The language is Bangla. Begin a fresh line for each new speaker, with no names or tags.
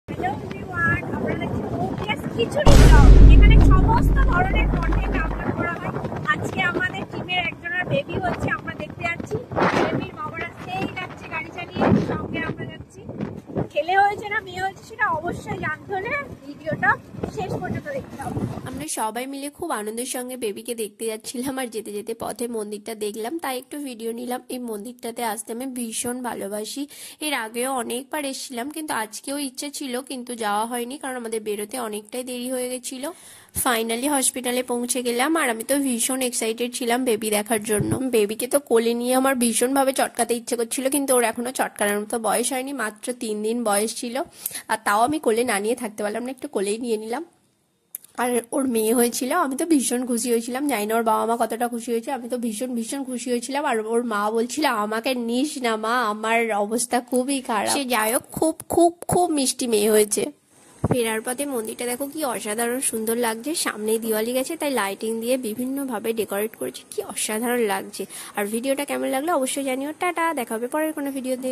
হ্যালো এভরিওয়ান, আমরা দেখছি ওপিএস খিচুড়ি ব্লগ, যেখানে সমস্ত ধরনের কন্টেন্ট আপলোড করা হয়। আজকে আমাদের টিমের একজনের বেবি হচ্ছে, আমরা দেখতে যাচ্ছি। বেবির বাবারা সেই যাচ্ছে গাড়ি চালিয়ে, সঙ্গে আমরা যাচ্ছি। ছেলে হয়েছে না মেয়ে হয়েছে সেটা অবশ্যই জানতে হলে ভিডিওটা শেষ পর্যন্ত দেখতে হবে।
আমরা সবাই মিলে খুব আনন্দের সঙ্গে বেবিকে দেখতে যাচ্ছিলাম, আর যেতে যেতে পথে মন্দিরটা দেখলাম, তাই একটু ভিডিও নিলাম। এই মন্দিরটাতে আসতে আমি ভীষণ ভালোবাসি। এর আগেও অনেকবার এসেছিলাম, কিন্তু আজকেও ইচ্ছে ছিল, কিন্তু যাওয়া হয়নি কারণ আমাদের বেরোতে অনেকটাই দেরি হয়ে গেছিল। ফাইনালি হসপিটালে পৌঁছে গেলাম, আর আমি তো ভীষণ এক্সাইটেড ছিলাম বেবি দেখার জন্য। বেবিকে তো কোলে নিয়ে আমার ভীষণভাবে চটকাতে ইচ্ছে করছিল, কিন্তু ওর এখনো চটকানোর মতো বয়স হয়নি, মাত্র 3 দিন বয়স ছিল। আর তাও আমি কোলে না নিয়ে থাকতে পারলাম না, একটু কোলেই নিয়ে নিলাম। আর ওর মেয়ে হয়েছিল, আমি তো ভীষণ খুশি হয়েছিলাম। জানি না ওর বাবা মা কতটা খুশি হয়েছে, আমি তো ভীষণ ভীষণ খুশি হয়েছিলাম। আর ওর মা বলছিল আমাকে নিস না মা, আমার অবস্থা খুবই খারাপ। সে যাই হোক, খুব খুব খুব মিষ্টি মেয়ে হয়েছে। ফেরার পথে মন্দিরটা দেখো কি অসাধারণ সুন্দর লাগছে। সামনেই দিওয়ালি গেছে, তাই লাইটিং দিয়ে বিভিন্ন ভাবে ডেকোরেট করেছে, কি অসাধারণ লাগছে। আর ভিডিওটা কেমন লাগলো অবশ্যই জানিও। টাটা, দেখা হবে পরের কোনো ভিডিওতে।